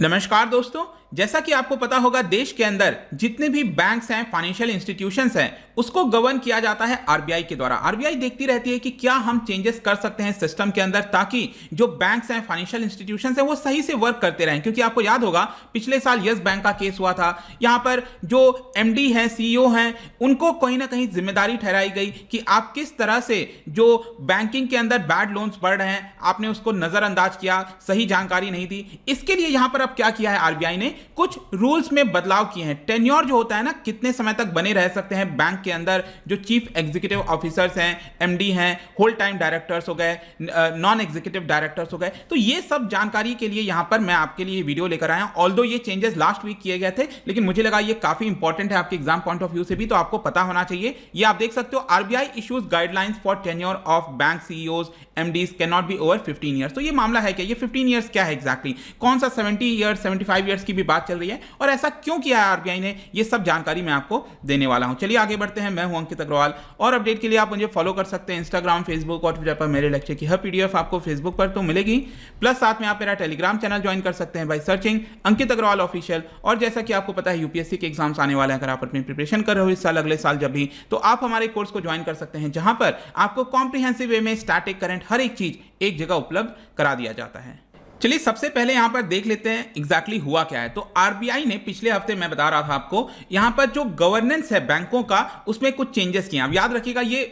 नमस्कार दोस्तों, जैसा कि आपको पता होगा देश के अंदर जितने भी बैंक्स हैं, फाइनेंशियल इंस्टीट्यूशंस हैं, उसको गवर्न किया जाता है आरबीआई के द्वारा। आरबीआई देखती रहती है कि क्या हम चेंजेस कर सकते हैं सिस्टम के अंदर ताकि जो बैंक्स हैं, फाइनेंशियल इंस्टीट्यूशंस हैं, वो सही से वर्क करते रहें। क्योंकि आपको याद होगा पिछले साल यस बैंक का केस हुआ था। यहां पर जो एमडी हैं, सीईओ हैं, उनको कहीं ना कहीं जिम्मेदारी ठहराई गई कि आप किस तरह से जो बैंकिंग के अंदर बैड लोन्स बढ़ रहे हैं, आपने उसको नजरअंदाज किया, सही जानकारी नहीं दी। इसके लिए यहां पर अब क्या किया है आरबीआई ने, कुछ रूल्स में बदलाव किए हैं। टेन्योर जो होता है ना, कितने समय तक बने रह सकते हैं बैंक के अंदर जो चीफ एग्जीक्यूटिव ऑफिसर्स हैं, एमडी हैं, होल टाइम डायरेक्टर्स हो गए, नॉन एग्जीक्यूटिव डायरेक्टर्स हो गए, तो ये सब जानकारी के लिए यहां पर मैं आपके लिए वीडियो लेकर आया हूं। ऑल्दो ये चेंजेस लास्ट वीक किए गए थे, लेकिन मुझे लगा ये काफी इंपॉर्टेंट है आपके एग्जाम पॉइंट ऑफ व्यू से भी, तो आपको पता होना चाहिए। ये आप देख सकते हो, RBI issues guidelines for tenure of bank CEOs MDs can not be over 15 years. तो ये मामला है क्या, ये 15 ईयर्स क्या है एग्जैक्टली, कौन सा 70 ईयर्स 75 ईयर्स की भी बात चल रही है, और ऐसा क्यों किया है आरबीआई ने, ये सब जानकारी मैं आपको देने वाला हूं। चलिए आगे बढ़ते हैं। मैं हूं अंकित अग्रवाल, और अपडेट के लिए आप मुझे फॉलो कर सकते हैं इंस्टाग्राम, फेसबुक और ट्विटर पर। मेरे लेक्चर की हर पीडीएफ आपको फेसबुक पर तो मिलेगी, प्लस साथ में आप मेरा टेलीग्राम चैनल ज्वाइन कर सकते हैं by searching Ankit Agrawal official. और जैसा कि आपको पता है यूपीएससी के एग्जाम्स आने वाले हैं, अगर आप अपनी प्रिपरेशन कर रहे हो इस साल, अगले साल जब भी, तो आप हमारे कोर्स को ज्वाइन कर सकते हैं, जहां पर आपको कॉम्प्रिहेंसिव वे में स्टैटिक, करंट, हर एक चीज एक जगह उपलब्ध करा दिया जाता है। चलिए सबसे पहले यहां पर देख लेते हैं एग्जैक्टली हुआ क्या है। तो आरबीआई ने पिछले हफ्ते, मैं बता रहा था आपको, यहां पर जो गवर्नेंस है बैंकों का, उसमें कुछ चेंजेस किए। अब याद रखिएगा, ये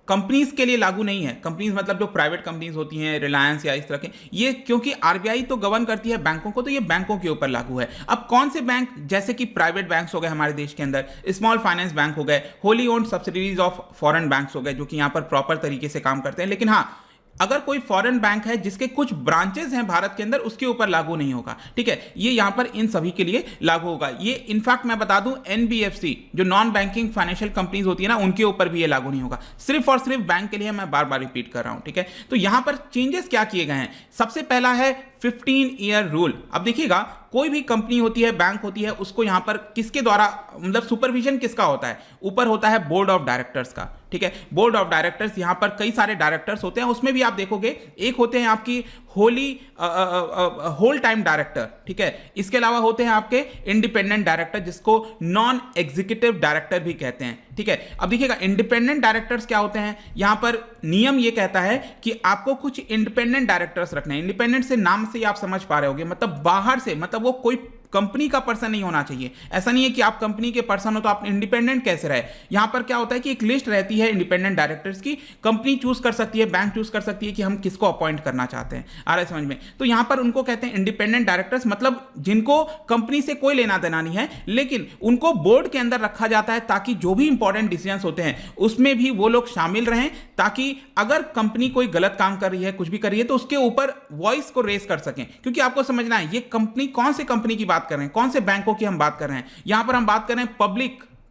कंपनीज के लिए लागू नहीं है। कंपनीज मतलब जो प्राइवेट कंपनीज होती हैं, रिलायंस या इस तरह के, ये क्योंकि आरबीआई तो गवर्न करती है बैंकों को, तो ये बैंकों के ऊपर लागू है। अब कौन से बैंक, जैसे कि प्राइवेट बैंक्स हो गए हमारे देश के अंदर, स्मॉल फाइनेंस बैंक हो गए, wholly owned subsidies of foreign banks हो गए, जो कि यहां पर प्रॉपर तरीके से काम करते हैं। लेकिन हाँ, अगर कोई फॉरेन बैंक है जिसके कुछ ब्रांचेस हैं भारत के अंदर, उसके ऊपर लागू नहीं होगा। ठीक है, ये यहां पर इन सभी के लिए लागू होगा। ये इनफैक्ट मैं बता दूं, एनबीएफसी जो नॉन बैंकिंग फाइनेंशियल कंपनीज होती है ना, उनके ऊपर भी ये लागू नहीं होगा। सिर्फ और सिर्फ बैंक के लिए, मैं बार बार रिपीट कर रहा हूं। ठीक है, तो यहां पर चेंजेस क्या किए गए हैं, सबसे पहला है 15 ईयर रूल। अब देखिएगा, कोई भी कंपनी होती है, बैंक होती है, उसको यहां पर किसके द्वारा, मतलब सुपरविजन किसका होता है, ऊपर होता है बोर्ड ऑफ डायरेक्टर्स का। ठीक है, बोर्ड ऑफ डायरेक्टर्स, यहां पर कई सारे डायरेक्टर्स होते हैं, उसमें भी आप देखोगे एक होते हैं आपकी होल टाइम डायरेक्टर। ठीक है, इसके अलावा होते हैं आपके इंडिपेंडेंट डायरेक्टर, जिसको नॉन एग्जीक्यूटिव डायरेक्टर भी कहते हैं। ठीक है, अब देखिएगा इंडिपेंडेंट डायरेक्टर्स क्या होते हैं, यहां पर नियम यह कहता है कि आपको कुछ इंडिपेंडेंट डायरेक्टर्स रखने हैं। इंडिपेंडेंट से नाम से ही आप समझ पा रहे होगे, मतलब बाहर से, मतलब वो कोई कंपनी का पर्सन नहीं होना चाहिए। ऐसा नहीं है कि आप कंपनी के पर्सन हो तो आप इंडिपेंडेंट कैसे रहे। यहां पर क्या होता है कि एक लिस्ट रहती है इंडिपेंडेंट डायरेक्टर्स की, कंपनी चूज कर सकती है, बैंक चूज कर सकती है कि हम किसको अपॉइंट करना चाहते हैं। आ रहा है समझ में? तो यहां पर उनको कहते हैं इंडिपेंडेंट डायरेक्टर्स, मतलब जिनको कंपनी से कोई लेना देना नहीं है, लेकिन उनको बोर्ड के अंदर रखा जाता है ताकि जो भी इंपॉर्टेंट डिसीजंस होते हैं उसमें भी वो लोग शामिल रहें, ताकि अगर कंपनी कोई गलत काम कर रही है, कुछ भी कर रही है, तो उसके ऊपर वॉइस को रेस कर सकें। क्योंकि आपको समझना है, ये कंपनी कौन से कंपनी की बात कर रहे हैं, कौन से बैंकों की हम बात कर रहे हैं। यहां पर हम बात कर रहे हैं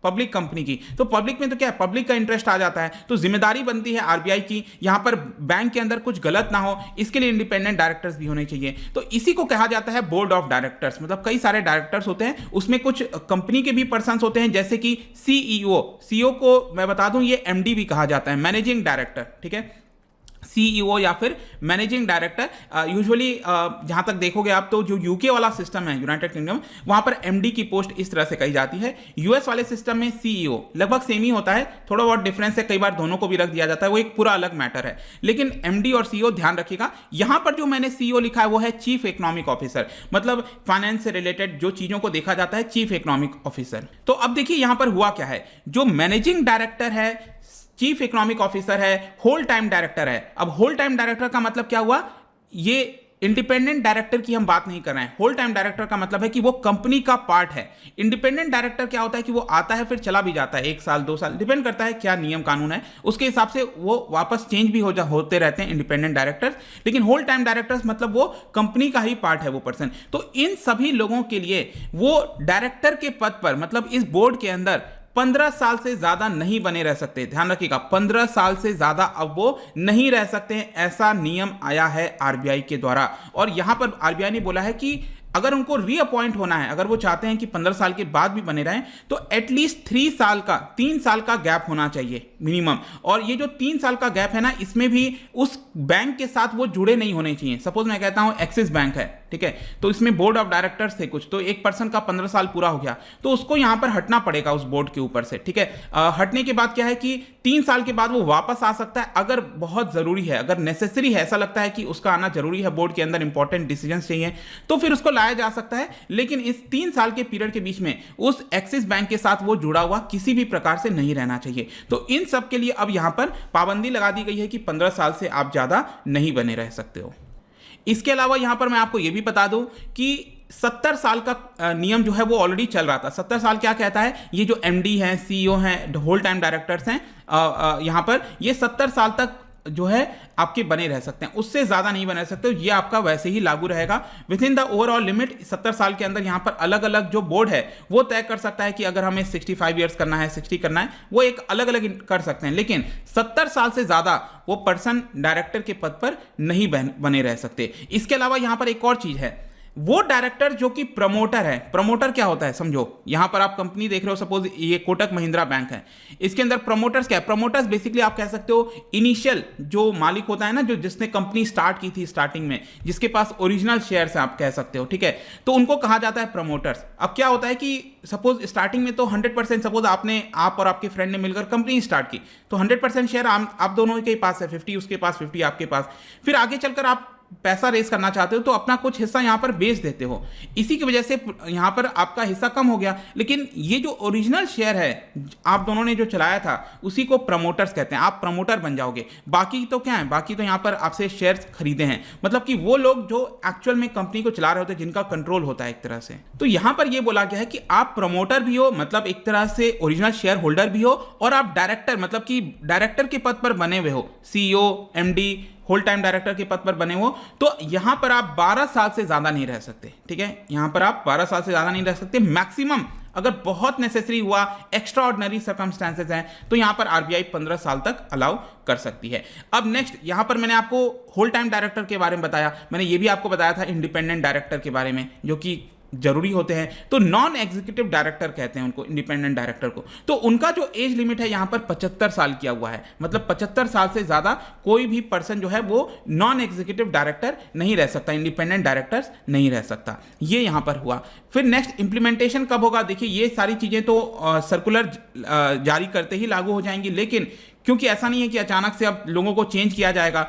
पब्लिक कंपनी की। तो पब्लिक में तो क्या है, पब्लिक का इंटरेस्ट आ जाता है, तो जिम्मेदारी बनती है आरबीआई की, यहां पर बैंक के अंदर कुछ गलत ना हो, इसके लिए इंडिपेंडेंट डायरेक्टर्स भी होने चाहिए। तो इसी को कहा जाता है बोर्ड ऑफ डायरेक्टर्स। मतलब कई सारे डायरेक्टर्स होते हैं, उसमें कुछ कंपनी के भी पर्संस होते हैं, जैसे कि सीईओ को मैं बता दूं, ये एमडी भी कहा जाता है, मैनेजिंग डायरेक्टर। ठीक है, सीईओ या फिर मैनेजिंग डायरेक्टर। यूजुअली जहां तक देखोगे आप, तो जो यूके वाला सिस्टम है, यूनाइटेड किंगडम, वहां पर एमडी की पोस्ट इस तरह से कही जाती है। यूएस वाले सिस्टम में सीईओ, लगभग सेम ही होता है, थोड़ा बहुत डिफरेंस है, कई बार दोनों को भी रख दिया जाता है, वो एक पूरा अलग मैटर है। लेकिन एमडी और सीईओ ध्यान रखिएगा, यहां पर जो मैंने सीईओ लिखा है वो है चीफ इकोनॉमिक ऑफिसर, मतलब फाइनेंस से रिलेटेड जो चीजों को देखा जाता है, चीफ इकोनॉमिक ऑफिसर। तो अब देखिए यहां पर हुआ क्या है, जो मैनेजिंग डायरेक्टर है, चीफ इकोनॉमिक ऑफिसर है, होल टाइम डायरेक्टर है। अब होल टाइम डायरेक्टर का मतलब क्या हुआ, ये इंडिपेंडेंट डायरेक्टर की हम बात नहीं कर रहे हैं। होल टाइम डायरेक्टर का मतलब है कि वो कंपनी का पार्ट है। इंडिपेंडेंट डायरेक्टर क्या होता है कि वो आता है फिर चला भी जाता है, 1 साल 2 साल, डिपेंड करता है क्या नियम कानून है, उसके हिसाब से वो वापस चेंज भी होते रहते हैं इंडिपेंडेंट डायरेक्टर्स। लेकिन होल टाइम डायरेक्टर्स मतलब वो कंपनी का ही पार्ट है वो पर्सन। तो इन सभी लोगों के लिए वो डायरेक्टर के पद पर, मतलब इस बोर्ड के अंदर 15 साल से ज्यादा नहीं बने रह सकते। ध्यान रखिएगा, 15 साल से ज्यादा अब वो नहीं रह सकते हैं, ऐसा नियम आया है आरबीआई के द्वारा। और यहां पर आरबीआई ने बोला है कि अगर उनको रीअपॉइंट होना है, अगर वो चाहते हैं कि 15 साल के बाद भी बने रहें, तो एटलीस्ट 3 साल का गैप होना चाहिए मिनिमम। और ये जो 3 साल का गैप है ना, इसमें भी उस बैंक के साथ वो जुड़े नहीं होने चाहिए। सपोज मैं कहता हूं एक्सिस बैंक है, ठीक है। तो इसमें बोर्ड ऑफ डायरेक्टर्स थे कुछ, तो एक पर्सन का 15 साल पूरा हो गया तो उसको यहाँ पर हटना पड़ेगा उस बोर्ड के ऊपर से, ठीक है। हटने के बाद क्या है कि 3 साल के बाद वो वापस आ सकता है अगर बहुत जरूरी है, अगर नेसेसरी है, ऐसा लगता है कि उसका आना जरूरी है, बोर्ड के अंदर इंपॉर्टेंट डिसीजन चाहिए तो फिर उसको लाया जा सकता है। लेकिन इस 3 साल के पीरियड के बीच में उस एक्सिस बैंक के साथ वो जुड़ा हुआ किसी भी प्रकार से नहीं रहना चाहिए। तो इन सब के लिए अब यहां पर पाबंदी लगा दी गई है कि 15 साल से आप ज्यादा नहीं बने रह सकते हो। इसके अलावा यहां पर मैं आपको यह भी बता दूं कि 70 साल का नियम जो है वो ऑलरेडी चल रहा था। 70 साल क्या कहता है, ये जो एमडी हैं, सीईओ हैं, होल टाइम डायरेक्टर्स हैं, यहां पर ये 70 साल तक जो है आपके बने रह सकते हैं, उससे ज्यादा नहीं बने रह सकते। ये आपका वैसे ही लागू रहेगा with in the overall limit. 70 साल के अंदर यहां पर अलग अलग जो बोर्ड है वो तय कर सकता है कि अगर हमें 65 ईयर्स करना है, 60 करना है, वो एक अलग अलग कर सकते हैं। लेकिन 70 साल से ज्यादा वो पर्सन डायरेक्टर के पद पर नहीं बने रह सकते। इसके अलावा यहां पर एक और चीज है, वो डायरेक्टर जो कि प्रमोटर है। प्रमोटर क्या होता है समझो, यहां पर आप कंपनी देख रहे हो, सपोज ये कोटक महिंद्रा बैंक है, इसके अंदर प्रमोटर्स क्या है? प्रमोटर्स बेसिकली आप कह सकते हो इनिशियल जो मालिक होता है ना, जो जिसने कंपनी स्टार्ट की थी स्टार्टिंग में, जिसके पास ओरिजिनल शेयर्स हैं आप कह सकते हो, ठीक है। तो उनको कहा जाता है प्रमोटर्स। अब क्या होता है कि सपोज स्टार्टिंग में तो 100%, सपोज आप और आपके फ्रेंड ने मिलकर कंपनी स्टार्ट की तो 100% शेयर आप दोनों के पास है, 50 उसके पास, 50 आपके पास। फिर आगे चलकर आप पैसा रेस करना चाहते हो तो अपना कुछ हिस्सा यहां पर बेच देते हो, इसी की वजह से यहां पर आपका हिस्सा कम हो गया। लेकिन ये जो ओरिजिनल शेयर है आप दोनों ने जो चलाया था उसी को प्रमोटर्स कहते हैं, आप प्रमोटर बन जाओगे। बाकी तो क्या है, बाकी तो यहां पर आपसे शेयर्स खरीदे हैं, मतलब कि वो लोग जो एक्चुअल में कंपनी को चला रहे होते हैं, जिनका कंट्रोल होता है एक तरह से। तो यहां पर ये बोला गया है कि आप प्रमोटर भी हो, मतलब एक तरह से ओरिजिनल शेयर होल्डर भी हो, और आप डायरेक्टर, मतलब कि डायरेक्टर के पद पर बने हुए हो, CEO, MD, whole time director के पद पर बने हो, तो यहां पर आप 12 साल से ज्यादा नहीं रह सकते, ठीक है। यहां पर आप 12 साल से ज्यादा नहीं रह सकते। मैक्सिमम अगर बहुत नेसेसरी हुआ, एक्स्ट्रा ऑर्डिनरी सर्कमस्टेंसेस हैं, तो यहां पर आरबीआई 15 साल तक अलाउ कर सकती है। अब नेक्स्ट, यहां पर मैंने आपको होल टाइम डायरेक्टर के बारे में बताया, मैंने ये भी आपको बताया था इंडिपेंडेंट डायरेक्टर के बारे में, जो कि जरूरी होते हैं। तो नॉन एग्जीक्यूटिव डायरेक्टर कहते हैं उनको, इंडिपेंडेंट डायरेक्टर को। तो उनका जो एज लिमिट है यहां पर 75 साल किया हुआ है, मतलब 75 साल से ज्यादा कोई भी पर्सन जो है वो नॉन एग्जीक्यूटिव डायरेक्टर नहीं रह सकता, इंडिपेंडेंट डायरेक्टर्स नहीं रह सकता। ये यहां पर हुआ। फिर नेक्स्ट इम्प्लीमेंटेशन कब होगा? देखिए ये सारी चीजें तो सर्कुलर जारी करते ही लागू हो जाएंगी, लेकिन क्योंकि ऐसा नहीं है कि अचानक से अब लोगों को चेंज किया जाएगा,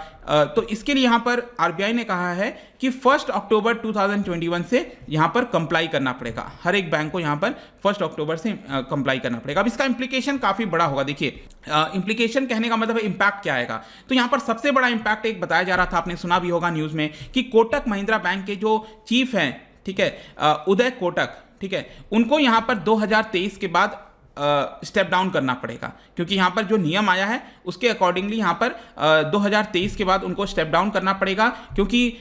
तो इसके लिए यहां पर आरबीआई ने कहा है कि 1 अक्टूबर 2021 से यहां पर कंप्लाई करना पड़ेगा। हर एक बैंक को यहां पर 1 अक्टूबर से कंप्लाई करना पड़ेगा। अब इसका इंप्लीकेशन काफी बड़ा होगा। देखिए इंप्लीकेशन कहने का मतलब इंपैक्ट क्या आएगा, तो यहां पर सबसे बड़ा इंपैक्ट एक बताया जा रहा था, आपने सुना भी होगा न्यूज में, कि कोटक महिंद्रा बैंक के जो चीफ हैं, ठीक है, उदय कोटक, ठीक है, उनको यहां पर 2023 के बाद स्टेप डाउन करना पड़ेगा, क्योंकि यहां पर जो नियम आया है उसके अकॉर्डिंगली यहां पर 2023 के बाद उनको स्टेप डाउन करना पड़ेगा, क्योंकि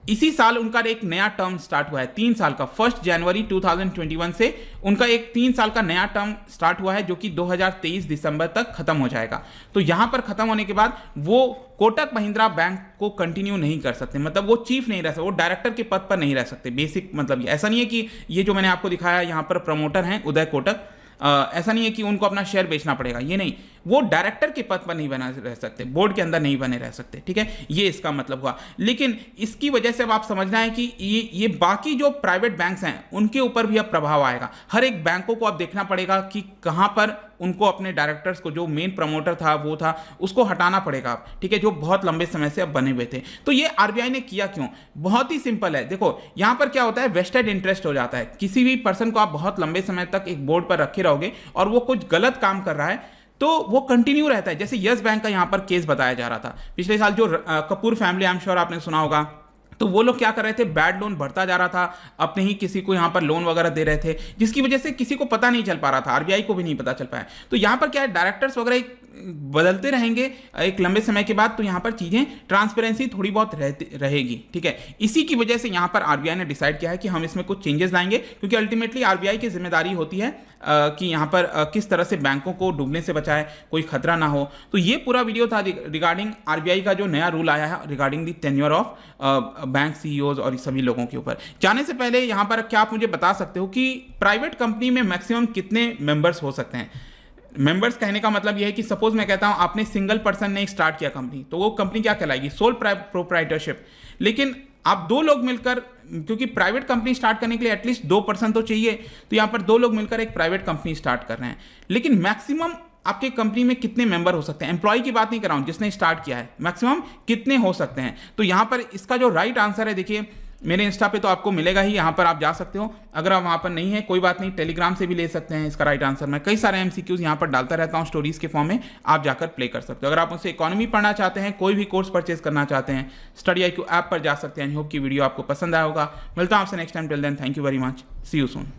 इसी साल उनका एक नया टर्म स्टार्ट हुआ है 3 साल का। 1 जनवरी 2021 से उनका एक 3 साल का नया टर्म स्टार्ट हुआ है, जो कि 2023 दिसंबर तक खत्म हो जाएगा। तो यहां पर खत्म होने के बाद वो कोटक महिंद्रा बैंक को कंटिन्यू नहीं कर सकते, मतलब वो चीफ नहीं रह सकते, वो डायरेक्टर के पद पर नहीं रह सकते। बेसिक मतलब ऐसा नहीं है कि ये जो मैंने आपको दिखाया यहां पर प्रमोटर हैं उदय कोटक, ऐसा नहीं है कि उनको अपना शेयर बेचना पड़ेगा, ये नहीं, वो डायरेक्टर के पद पर नहीं बना रह सकते, बोर्ड के अंदर नहीं बने रह सकते, ठीक है, ये इसका मतलब हुआ। लेकिन इसकी वजह से अब आप समझना है कि ये बाकी जो प्राइवेट बैंक्स हैं उनके ऊपर भी अब प्रभाव आएगा। हर एक बैंकों को अब देखना पड़ेगा कि कहां पर उनको अपने डायरेक्टर्स को, जो मेन प्रमोटर था वो था, उसको हटाना पड़ेगा, ठीक है, जो बहुत लंबे समय से अब बने हुए थे। तो ये आरबीआई ने किया क्यों? बहुत ही सिंपल है। देखो यहां पर क्या होता है, वेस्टेड इंटरेस्ट हो जाता है। किसी भी पर्सन को आप बहुत लंबे समय तक एक बोर्ड पर रखे रहोगे और वो कुछ गलत काम कर रहा है तो वो कंटिन्यू रहता है। जैसे यस बैंक का यहां पर केस बताया जा रहा था पिछले साल, जो Kapoor family, I am sure आपने सुना होगा, तो वो लोग क्या कर रहे थे, बैड लोन भरता जा रहा था, अपने ही किसी को यहां पर लोन वगैरह दे रहे थे, जिसकी वजह से किसी को पता नहीं चल पा रहा था, आरबीआई को भी नहीं पता चल पाया। तो यहां पर क्या है, डायरेक्टर्स वगैरह बदलते रहेंगे एक लंबे समय के बाद, तो यहां पर चीजें ट्रांसपेरेंसी थोड़ी बहुत रहेगी, ठीक है। इसी की वजह से यहां पर आरबीआई ने डिसाइड किया है कि हम इसमें कुछ चेंजेस लाएंगे, क्योंकि अल्टीमेटली आरबीआई की जिम्मेदारी होती है कि यहां पर किस तरह से बैंकों को डूबने से बचाए, कोई खतरा ना हो। तो ये पूरा वीडियो था रिगार्डिंग आरबीआई का जो नया रूल आया है regarding the tenure of bank CEOs और सभी लोगों के ऊपर। जाने से पहले यहां पर क्या आप मुझे बता सकते हो कि प्राइवेट कंपनी में मैक्सिमम कितने मेंबर्स हो सकते हैं? मेंबर्स कहने का मतलब यह है कि सपोज मैं कहता हूं आपने सिंगल पर्सन ने स्टार्ट किया कंपनी, तो वो कंपनी क्या कहलाएगी, सोल प्रोप्राइटरशिप। लेकिन आप 2 लोग मिलकर क्योंकि प्राइवेट कंपनी स्टार्ट करने के लिए एटलीस्ट 2 पर्सन तो चाहिए, तो यहाँ पर 2 लोग मिलकर एक प्राइवेट कंपनी स्टार्ट कर रहे हैं। लेकिन मैक्सिमम आपके कंपनी में कितने मेंबर हो सकते हैं, एम्प्लॉय की बात नहीं कर रहा हूं, जिसने स्टार्ट किया है, मैक्सिमम कितने हो सकते हैं। तो यहाँ पर इसका जो राइट आंसर है, देखिए मेरे इंस्टा पे तो आपको मिलेगा ही, यहाँ पर आप जा सकते हो। अगर आप वहाँ पर नहीं है कोई बात नहीं, टेलीग्राम से भी ले सकते हैं इसका राइट आंसर। मैं कई सारे एमसीक्यूज यहाँ पर डालता रहता हूँ स्टोरीज के फॉर्म में, आप जाकर प्ले कर सकते हो। अगर आप उनसे इकोनॉमी पढ़ना चाहते हैं, कोई भी कोर्स परचेज करना चाहते हैं, स्टडी IQ ऐप पर जा सकते हैं। आई होप की वीडियो आपको पसंद आया होगा। मिलता हूँ आपसे next time. Till then thank you very much, see you soon.